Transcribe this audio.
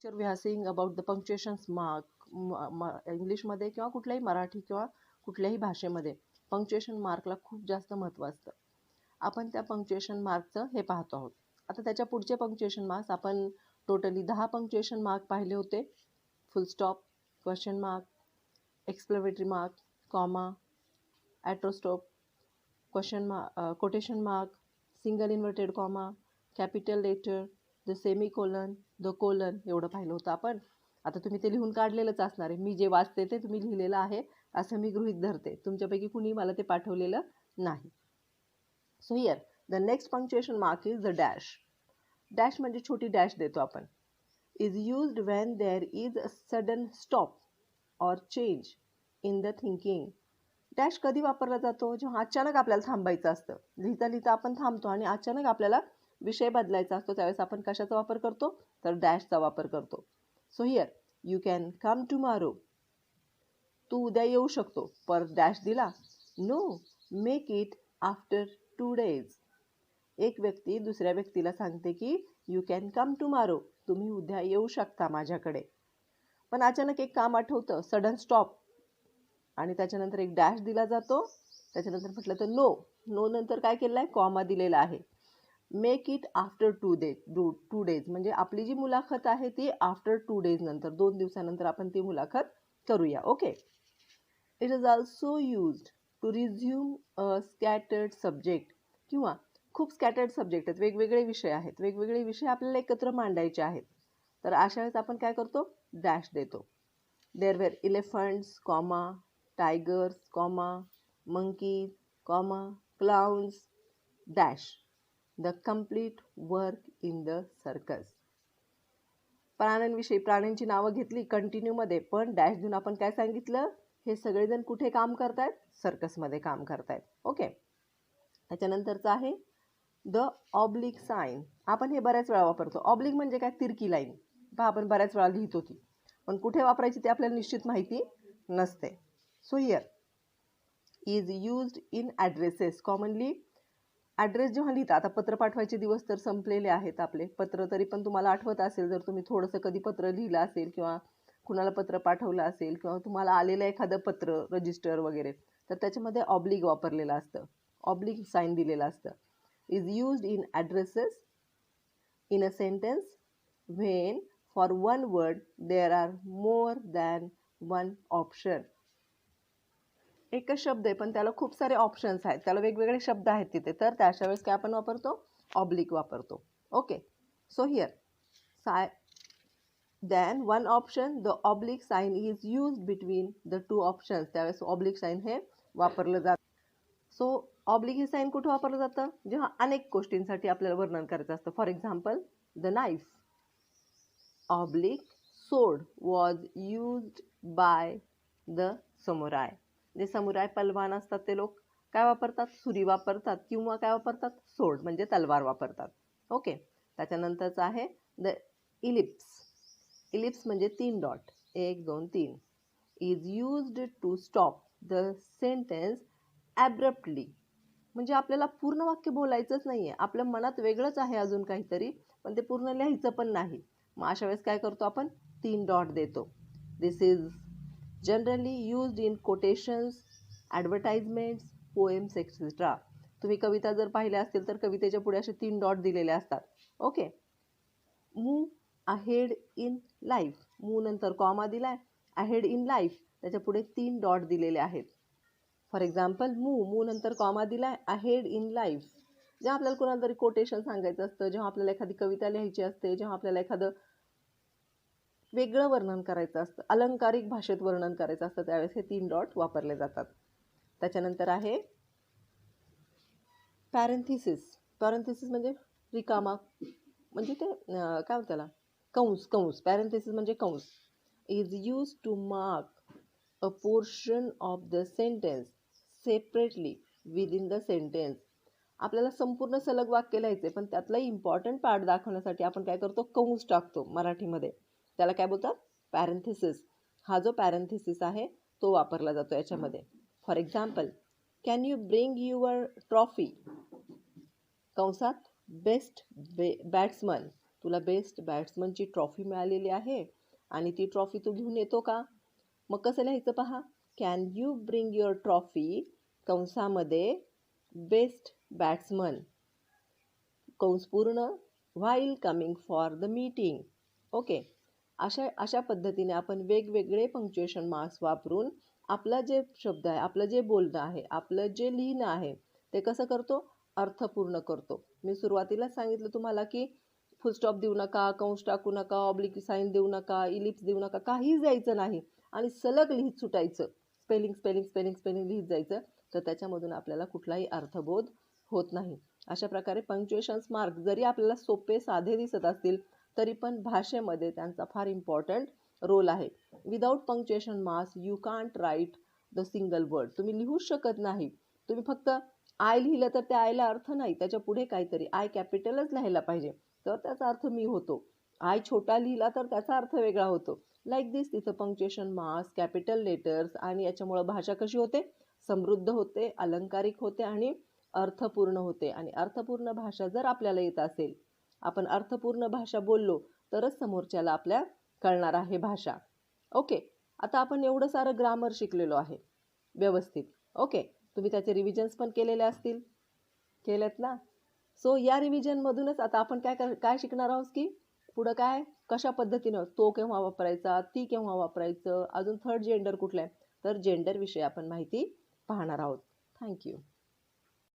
We are seeing about the punctuations mark. इंग्लिशमध्ये किंवा कुठल्याही मराठी किंवा कुठल्याही भाषेमध्ये पंक्च्युएशन मार्कला खूप जास्त महत्त्व असतं. आपण त्या पंक्च्युएशन मार्कचं हे पाहतो आहोत. आता त्याच्या पुढचे पंक्च्युएशन मार्क्स आपण टोटली 10 पंक्च्युएशन मार्क पाहिले होते. Full stop, question mark, exclamatory mark, comma, ॲट्रोस्टॉप, question mark, quotation mark, single inverted comma, capital letter, the semicolon, the colon एवढं पाहिलं होतं आपण. आता तुम्ही ते लिहून काढलेलंच असणार आहे. मी जे वाचते ते तुम्ही लिहिलेलं आहे असं मी गृहीत धरते. तुमच्यापैकी कुणी मला ते पाठवलेलं नाही. So here the next punctuation mark is the dash. Dash म्हणजे छोटी डॅश देतो आपण. Is used when there is a sudden stop or change in the thinking. Dash कधी वापरला जातो? जेव्हा अचानक आपल्याला थांबायचं असतं. लिहिता लिहिता आपण थांबतो आणि अचानक आपल्याला विषय बदलायचा असतो, त्यावेळेस आपण कशाचा वापर करतो? तर डॅशचा वापर करतो. So here you can come tomorrow. तू उद्या येऊ शकतो. पर डॅश दिला. No, make it after 2 days. एक व्यक्ती दुसऱ्या व्यक्तीला सांगते की यू कॅन कम टुमॉरो. तुम्ही उद्या येऊ शकता माझ्याकडे. पण अचानक एक काम आठवतं, सडन स्टॉप, आणि त्याच्यानंतर एक डॅश दिला जातो. त्याच्यानंतर म्हटलं तर नो. नो नंतर काय केलं आहे? कॉमा दिलेला आहे. मेक इट आफ्टर 2 days म्हणजे आपली जी मुलाखत आहे ती आफ्टर 2 days नंतर, 2 दिवसानंतर आपण ती मुलाखत करूया. Okay. It is also used to resume a scattered subject. किंवा खूप स्कॅटर्ड सब्जेक्ट आहेत, वेगवेगळे विषय आहेत, वेगवेगळे विषय आपल्याला एकत्र मांडायचे आहेत. तर अशा वेळेस आपण काय करतो? डॅश देतो. There were elephants, comma, tigers, comma, monkeys, comma, clowns, dash. The complete work in the circus. प्राण्यांविषयी प्राण्यांची नावं घेतली कंटिन्यूमध्ये, पण डॅश देऊन आपण काय सांगितलं? हे सगळेजण कुठे काम करतायत? सर्कसमध्ये काम करतायत. ओके. त्याच्यानंतरचं आहे द ऑब्लिक साईन. आपण हे बऱ्याच वेळा वापरतो. ऑब्लिक म्हणजे काय? तिरकी लाईन. पहा, आपण बऱ्याच वेळा लिहितो ती, पण कुठे वापरायची ते आपल्याला निश्चित माहिती नसते. So here is used in addresses. Commonly address जेव्हा लिहिता, आता पत्र पाठवायचे दिवस तर संपलेले आहेत आपले. पत्र तरी पण तुम्हाला आठवत असेल, जर तुम्ही थोडंसं कधी पत्र लिहिलं असेल किंवा कुणाला पत्र पाठवलं असेल किंवा तुम्हाला आलेलं एखादं पत्र, रजिस्टर वगैरे, तर त्याच्यामध्ये ऑब्लिक वापरलेलं असतं, ऑब्लिक साईन दिलेलं असतं. Is used in addresses in a sentence when for one word there are more than one option. एकच शब्द आहे पण त्याला खूप सारे ऑप्शन्स आहेत, त्याला वेगवेगळे शब्द आहेत तिथे, तर त्याच्या वेळेस काय आपण वापरतो? ऑब्लिक वापरतो. Okay. So here then one option, the oblique sign is used between the 2 options. त्यावेळेस ऑब्लिक साईन हे वापरलं जातं. सो ऑब्लिक हे साईन कुठं वापरलं जातं? जेव्हा अनेक गोष्टींसाठी आपल्याला वर्णन करायचं असतं. For example, the knife oblique sword was used by the samurai. जे समुराय पलवान असतात ते लोक काय वापरतात? सुरी वापरतात किंवा काय वापरतात? सोड म्हणजे तलवार वापरतात. ओके. त्याच्यानंतरचं आहे द इलिप्स. इलिप्स म्हणजे 3 dot, 1 2 3. Is used to stop the sentence abruptly. म्हणजे आपल्याला पूर्ण वाक्य बोलायचंच नाही आहे, आपल्या मनात वेगळंच आहे अजून काहीतरी, पण ते पूर्ण लिहायचं पण नाही. मग अशा वेळेस काय करतो आपण? 3 डॉट देतो. This is generally used in quotations, advertisements, poems etcetera. तुम्ही कविता जर पाहिल्या असतील तर कवितेच्या पुढे असे 3 डॉट दिलेले असतात. Okay. Move ahead in life. Move नंतर कॉमा दिलाय, अहेड इन लाईफ त्याच्या पुढे 3 डॉट दिलेले आहेत. फॉर एक्झाम्पल, मूव नंतर कॉमा दिलाय, अहेड इन लाईफ. जेव्हा आपल्याला कोणाला तरी कोटेशन सांगायचं असतं, जेव्हा आपल्याला एखादी कविता लिहायची असते, जेव्हा आपल्याला एखादं वेगळं वर्णन करायचं असतं, अलंकारिक भाषेत वर्णन करायचं असतं, त्यावेळेस हे 3 डॉट वापरले जातात. त्याच्यानंतर आहे पॅरेंथिसिस. पॅरेंथिसिस म्हणजे रिकामा, म्हणजे ते काय म्हणतात त्याला? कंस. पॅरेंथिसिस म्हणजे कंस. Is use to mark a portion of the sentence separately within the sentence. आपल्याला संपूर्ण सलग वाक्य लिहायचे, पण त्यातला इम्पॉर्टंट पार्ट दाखवण्यासाठी आपण काय करतो? कंस टाकतो मराठीमध्ये. त्याला काय बोलतात? पॅरेंथिसिस. हा जो पॅरेंथिसिस आहे तो वापरला जातो याच्यामध्ये. For example, can you bring your trophy, कंसात बेस्ट बॅट्समन. तुला बेस्ट बॅट्समनची ट्रॉफी मिळालेली आहे आणि ती ट्रॉफी तू घेऊन येतो का? मग कसं लिहायचं पहा, can you bring your trophy कंसामध्ये बेस्ट बॅट्समन कंस पूर्ण while coming for the meeting. Okay, अशा पद्धतीने आपण वेगवेगळे पंक्च्युएशन मार्क्स वापरून आपला जे शब्द आहे, आपलं जे बोलणं आहे, आपलं जे लिहिणं आहे ते कसं करतो, अर्थपूर्ण करतो. मी सुरुवातीलाच सांगितलं तुम्हाला की फुलस्टॉप देऊ नका, कंस टाकू नका, ऑब्लिक साईन देऊ नका, इलिप्स देऊ नका, काहीच द्यायचं नाही आणि सलग लिहित सुटायचं. स्पेलिंग स्पेलिंग स्पेलिंग स्पेलिंग लिहित जायचं, तर त्याच्यामधून आपल्याला कुठलाही अर्थबोध होत नाही. अशा प्रकारे पंक्च्युएशन्स मार्क जरी आपल्याला सोपे साधे दिसत असतील तरी पण भाषेमध्ये त्यांचा फार इम्पॉर्टंट रोल आहे. Without punctuation marks you can't write the single word. तुम्ही लिहूच शकत नाही. तुम्ही फक्त आय लिहिलं तर त्या आयला अर्थ नाही, त्याच्या पुढे काहीतरी आय कॅपिटलच लिहायला पाहिजे, तर त्याचा अर्थ मी होतो. आय छोटा लिहिला तर त्याचा अर्थ वेगळा होतो. लाईक दिस तिथं पंक्च्युएशन मार्क्स, कॅपिटल लेटर्स आणि याच्यामुळं भाषा कशी होते, समृद्ध होते, अलंकारिक होते आणि अर्थपूर्ण होते. आणि अर्थपूर्ण भाषा जर आपल्याला येत असेल, आपण अर्थपूर्ण भाषा बोललो तरच समोरच्याला आपल्या कळणार आहे भाषा. ओके, आता आपण एवढं सारं ग्रामर शिकलेलो आहे व्यवस्थित. ओके, तुम्ही त्याचे रिव्हिजन्स पण केलेले असतील, केलेत ना? सो या रिव्हिजनमधूनच आता आपण काय शिकणार आहोत की पुढं काय, कशा पद्धतीनं तो केव्हा वापरायचा, ती केव्हा वापरायचं, अजून थर्ड जेंडर कुठलं आहे, तर जेंडर विषयी आपण माहिती पाहणार आहोत. थँक्यू.